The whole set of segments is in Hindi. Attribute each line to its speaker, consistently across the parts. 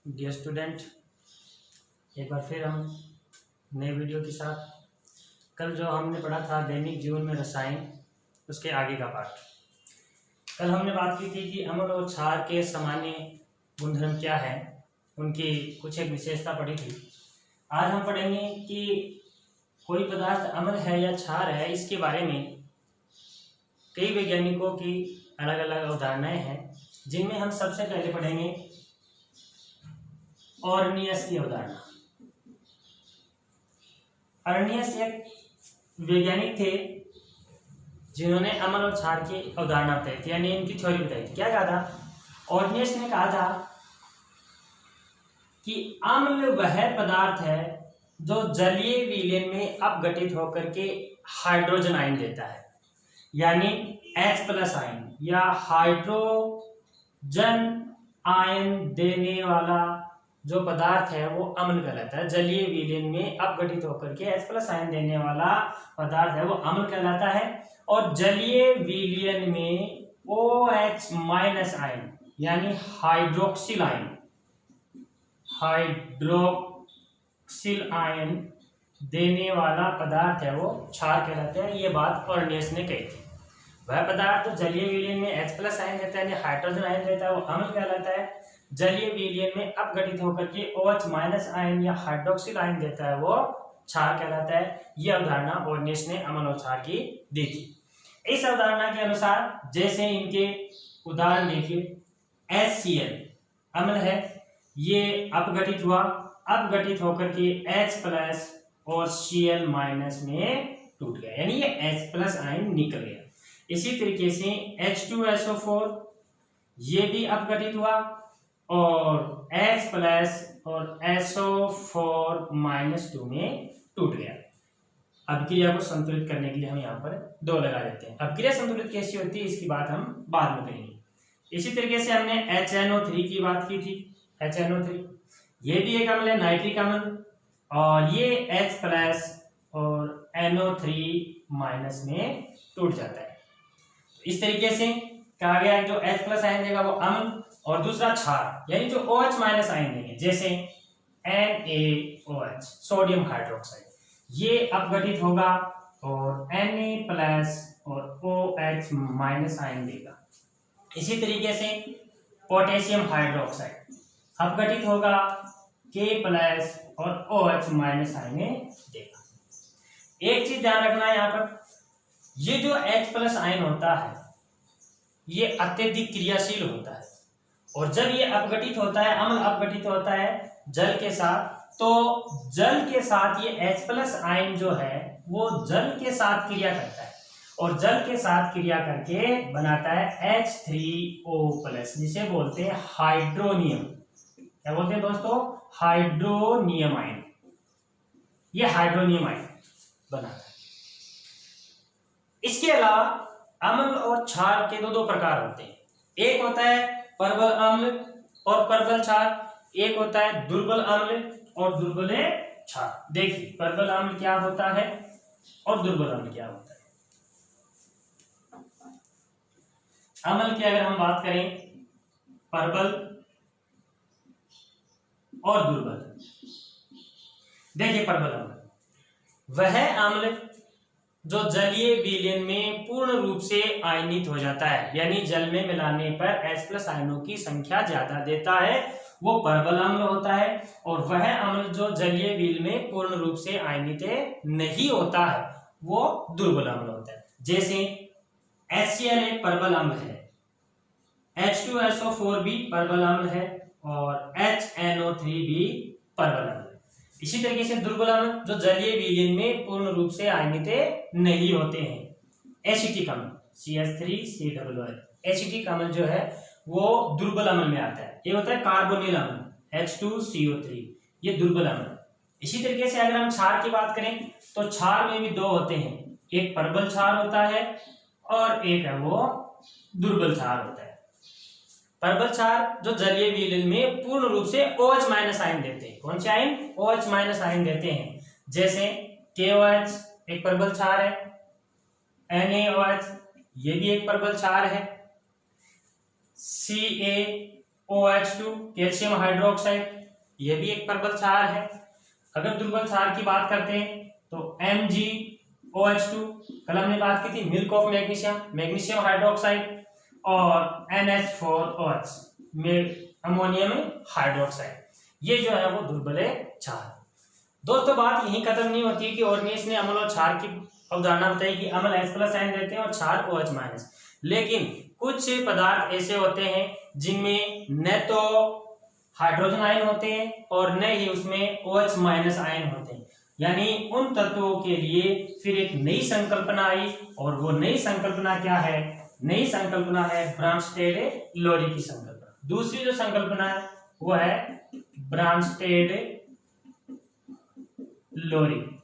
Speaker 1: डियर स्टूडेंट, एक बार फिर हम नए वीडियो के साथ। कल जो हमने पढ़ा था दैनिक जीवन में रसायन, उसके आगे का पार्ट। कल हमने बात की थी कि अम्ल और क्षार के सामान्य गुणधर्म क्या है, उनकी कुछ एक विशेषता पढ़ी थी। आज हम पढ़ेंगे कि कोई पदार्थ अम्ल है या क्षार है, इसके बारे में कई वैज्ञानिकों की अलग अलग अवधारणाएं हैं, जिनमें हम सबसे पहले पढ़ेंगे ऑर्नियस की अवधारणा। अर्नियस एक वैज्ञानिक थे जिन्होंने अम्ल और क्षार की अवधारणा बताई थी, यानी इनकी थ्योरी बताई थी। क्या कहा था? ऑर्नियस ने कहा था कि अम्ल वह पदार्थ है जो जलीय विलयन में अपघटित होकर के हाइड्रोजन आयन देता है, यानी H+ आयन या हाइड्रोजन आयन देने वाला जो पदार्थ है वो अम्ल कहलाता है। जलीय विलयन में अपघटित होकर के H+ आयन देने वाला पदार्थ है वो अम्ल कहलाता है। और जलीय विलयन में OH- आयन यानी हाइड्रोक्सिल आयन देने वाला पदार्थ है वो क्षार कहलाता है। ये बात ऑर्नियस ने कही थी। वह पदार्थ जो जलीय विलयन में H+ आयन देता है, यानी हाइड्रोजन आयन देता है, वो अम्ल कहलाता है। जलीय विलयन में अपघटित होकर के OH- आयन या हाइड्रोक्सिल आयन देता है, वो क्षार कहलाता है। यह अवधारणा ऑर्नियस ने अम्ल और क्षार की दी थी। इस अवधारणा के अनुसार जैसे इनके उदाहरण देखिए, HCl अम्ल है, ये अपघटित हुआ, अपघटित होकर के H+ और Cl- में टूट गया, यानी ये H+ आयन निकल गया। इसी तरीके से H2SO4 ये भी अपघटित हुआ और H+ और SO4- में टूट गया। अभिक्रिया को संतुलित करने के लिए हम यहाँ पर 2 लगा देते हैं। अभिक्रिया संतुलित कैसी होती है, इसकी बात हम बाद में करेंगे। इसी तरीके से हमने HNO3 की बात की थी। HNO3 ये भी एक अम्ल है, नाइट्रिक अम्ल, और ये H+ और NO3- में टूट जाता है। इस तरीके से कहा गया जो H+ आयन देगा वो अम्ल, और दूसरा क्षार यानी जो OH- आयन देंगे, जैसे NaOH सोडियम हाइड्रोक्साइड, ये अपघटित होगा और Na+ और OH- आयन देगा। इसी तरीके से पोटेशियम हाइड्रोक्साइड अपघटित होगा, K+ और OH- आयन देगा। एक चीज ध्यान रखना है यहाँ पर, ये जो H+ आयन होता है ये अत्यधिक क्रियाशील होता है, और जब ये अपघटित होता है, अम्ल अपघटित होता है जल के साथ, तो जल के साथ ये H+ आयन जो है वो जल के साथ क्रिया करता है, और जल के साथ क्रिया करके बनाता है H3O+, जिसे बोलते हैं हाइड्रोनियम। क्या बोलते हैं दोस्तों? Hydronium ion. ये हाइड्रोनियम आयन बनाता है। इसके अलावा अम्ल और क्षार के दो प्रकार होते हैं। एक होता है प्रबल अम्ल और प्रबल क्षार, एक होता है दुर्बल अम्ल और दुर्बल क्षार। देखिए प्रबल अम्ल क्या होता है और दुर्बल अम्ल क्या होता है। अम्ल की अगर हम बात करें, प्रबल और दुर्बल। देखिए प्रबल अम्ल वह अम्ल जो जलीय विलयन में पूर्ण रूप से आयनित हो जाता है, यानी जल में मिलाने पर H+ आयनों की संख्या ज्यादा देता है, वो प्रबल अम्ल होता है। और वह अम्ल जो जलीय विलयन में पूर्ण रूप से आयनित नहीं होता है, वो दुर्बल अम्ल होता है। जैसे HCl एक प्रबल अम्ल है, H2SO4 भी प्रबल अम्ल है, और HNO3 भी प्रबल अम्ल है। इसी तरीके से दुर्बल अम्ल जो जलीय विलयन में पूर्ण रूप से आयनित नहीं होते हैं। एसिटिक अम्ल CH3COOH, एसिटिक अम्ल जो है वो दुर्बल अम्ल में आता है। ये होता है कार्बोनिल अम्ल H2CO3, ये दुर्बल अम्ल। इसी तरीके से अगर हम क्षार की बात करें, तो क्षार में भी 2 होते हैं, एक प्रबल क्षार होता है और एक है वो दुर्बल क्षार होता है। प्रबल क्षार जो जलीय विलयन में पूर्ण रूप से OH- आयन देते हैं। कौन से आयन? OH- आयन देते हैं। जैसे KOH एक प्रबल क्षार है, NaOH ये भी एक प्रबल क्षार है, CaO OH2 कैल्शियम हाइड्रोक्साइड, ये भी एक प्रबल क्षार है। अगर दुर्बल क्षार की बात करते हैं तो MgOH2, कल हमने बात की थी milk of magnesium, magnesium hydroxide, और NH4OH अमोनियम हाइड्रोक्साइड, ये जो है वो दुर्बल क्षार। दोस्तों बात यही खत्म नहीं होती कि ऑर्गेनिज ने अम्ल और क्षार की अवधारणा बताई कि अम्ल H+ आयन देते हैं और क्षार OH-, लेकिन कुछ पदार्थ ऐसे होते हैं जिनमें न तो हाइड्रोजन आयन होते हैं और न ही उसमें OH- आयन होते हैं। यानी उन तत्वों के लिए फिर एक नई संकल्पना आई, और वो नई संकल्पना क्या है? नई संकल्पना है ब्रांस्टेड-लोरी की संकल्पना। दूसरी जो संकल्पना है वो है ब्रांस्टेड-लोरी।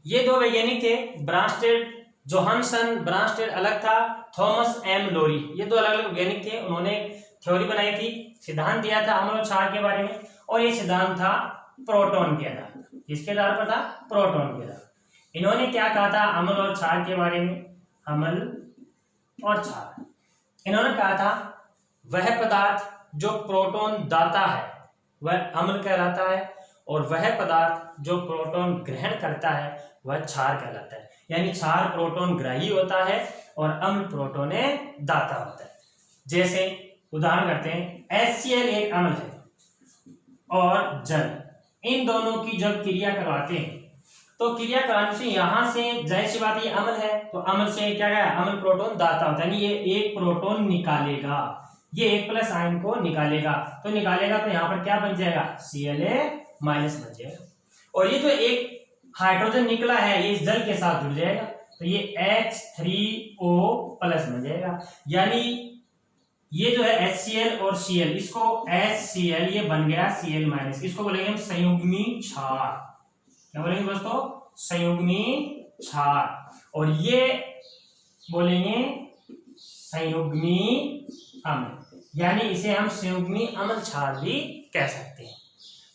Speaker 1: ये दो वैज्ञानिक थे, ब्रांस्टेड जोहानसन, ब्रांस्टेड अलग था, थॉमस एम लोरी, ये दो अलग अलग वैज्ञानिक थे। उन्होंने थ्योरी बनाई थी, सिद्धांत दिया था अम्ल और क्षार के बारे में, और ये सिद्धांत था प्रोटॉन के आधार पर। किसके आधार पर था? प्रोटॉन के आधार। इन्होंने क्या कहा था अम्ल और क्षार के बारे में? अम्ल और क्षार, इन्होंने कहा था वह पदार्थ जो प्रोटॉन दाता है वह अम्ल कहलाता है, और वह पदार्थ जो प्रोटॉन ग्रहण करता है वह क्षार कहलाता है। यानी क्षार प्रोटॉन ग्राही होता है और अम्ल प्रोटॉन दाता होता है। जैसे उदाहरण करते हैं, HCl एक अम्ल है और जल, इन दोनों की जब क्रिया करवाते हैं तो क्रिया कराने से यहां से जाहिर सी बात ये अम्ल है, तो अम्ल से क्या गया? अम्ल प्रोटॉन दाता होता है, यानी ये एक प्रोटॉन निकालेगा, ये H+ आयन को निकालेगा, तो यहाँ पर क्या बन जाएगा? Cl- बन जाएगा। और ये जो एक हाइड्रोजन निकला है ये इस जल के साथ जुड़ जाएगा, तो ये H3O+ बन जाएगा। यानी ये जो है HCl और Cl, इसको HCl ये बन गया Cl-, इसको बोलेंगे हम संयुग्मी क्षार। क्या बोलेंगे दोस्तों? संयुग्मी क्षार। और ये बोलेंगे संयुग्मी अम्ल, यानी इसे हम संयुग्मी अम्ल क्षार भी कह सकते हैं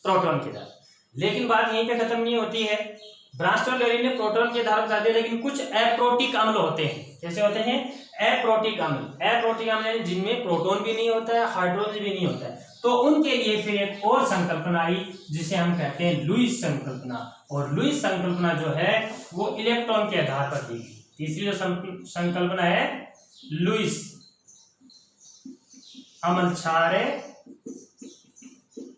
Speaker 1: प्रोटॉन के द्वारा। लेकिन बात यहीं पे खत्म नहीं होती है, ब्रांस्टेड-लोरी ने प्रोटॉन के आधार बता दिया, लेकिन कुछ अप्रोटिक अम्ल होते हैं। कैसे होते हैं? अप्रोटिक अम्ल। अप्रोटिक अम्ल यानी जिनमें प्रोटॉन भी नहीं होता है, हाइड्रोजन भी नहीं होता है, तो उनके लिए फिर एक और संकल्पना आई जिसे हम कहते हैं लुईस संकल्पना। और लुईस संकल्पना जो है वो इलेक्ट्रॉन के आधार पर दी गई। तीसरी जो संकल्पना है लुईस अम्ल क्षार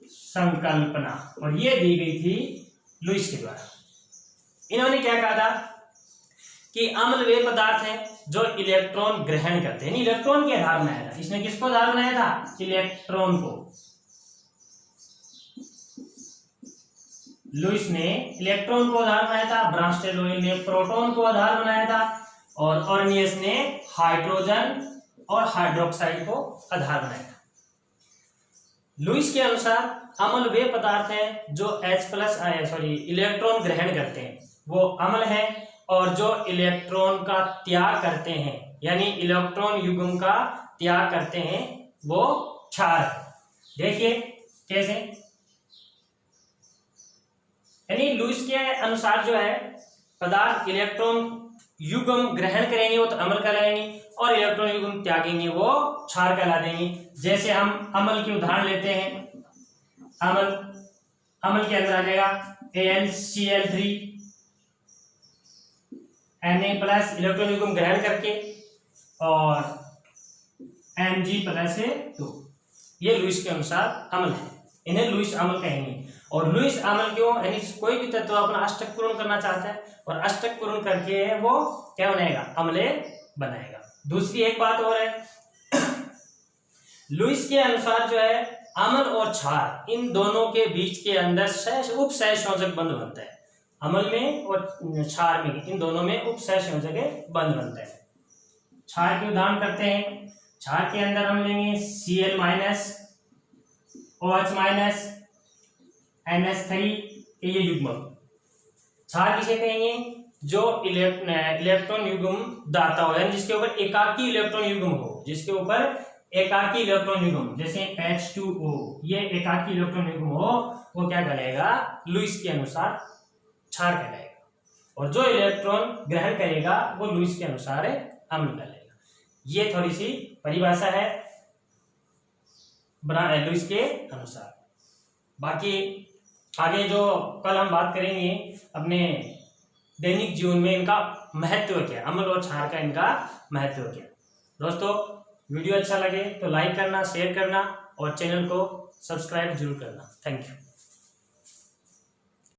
Speaker 1: संकल्पना, और ये दी गई थी लुईस के द्वारा। इन्होंने क्या कहा था कि अम्ल वे पदार्थ हैं जो इलेक्ट्रॉन ग्रहण करते हैं, इलेक्ट्रॉन के आधार बनाया था। इसने किसको आधार बनाया था? इलेक्ट्रॉन को। लुईस ने इलेक्ट्रॉन को आधार बनाया था, ब्रांस्टेड-लोरी ने प्रोटॉन को आधार बनाया था, और ऑर्गेनियस ने हाइड्रोजन और हाइड्रोक्साइड को आधार बनाया था। लुईस के अनुसार अम्ल वे पदार्थ हैं जो इलेक्ट्रॉन ग्रहण करते हैं, वो अम्ल है, और जो इलेक्ट्रॉन का त्याग करते हैं यानी इलेक्ट्रॉन युग्म का त्याग करते हैं वो क्षार है। देखिए कैसे, यानी लुईस के अनुसार जो है पदार्थ इलेक्ट्रॉन युग्म ग्रहण करेंगे वो तो अम्ल कहलाएंगे, और इलेक्ट्रॉन युग्म त्यागेंगे वो क्षार कहला देंगे। जैसे हम अम्ल के उदाहरण लेते हैं, अम्ल के अंदर आ जाएगा AlCl3 Na+ इलेक्ट्रॉन युग्म ग्रहण करके, और Mg+2, ये लुईस के अनुसार अम्ल है, इन्हें लुईस अम्ल कहेंगे। और लुईस अम्ल क्यों? यानी कोई भी तत्व अपना अष्टक पूर्ण करना चाहता है और अष्टक पूर्ण करके वो क्या बनाएगा? अम्ल बनाएगा। दूसरी एक बात और है, लुईस के अनुसार जो है अम्ल और क्षार इन दोनों के बीच के अंदर उपसहसंयोजक बंध बनता है। अम्ल में और क्षार में, इन दोनों में उपसहसंयोजक बंध बनता है। क्षार के उदाहरण करते हैं, क्षार के अंदर हम लेंगे Cl-, OH-, NH3 ये युग्म। क्षार किसे कहेंगे? जो इलेक्ट्रॉन युग्म दाता हो, यानी जिसके ऊपर एकाकी इलेक्ट्रॉन युग्म हो, जिसके ऊपर एकाकी इलेक्ट्रॉन युग्म, जैसे H2O, ये एकाकी इलेक्ट्रॉन युग्म हो, वो क्या कहलाएगा? लुईस के अनुसार क्षार कहलाएगा। और जो इलेक्ट्रॉन ग्रहण करेगा वो लुईस के अनुसार अम्ल कहलाएगा। ये थोड़ी सी परिभाषा है। बना लुईस के अनुसार। बाकी आगे जो कल हम बात करेंगे अपने दैनिक जीवन में इनका महत्व क्या, अम्ल और क्षार का इनका महत्व क्या। दोस्तों वीडियो अच्छा लगे तो लाइक करना, शेयर करना और चैनल को सब्सक्राइब जरूर करना। Thank you.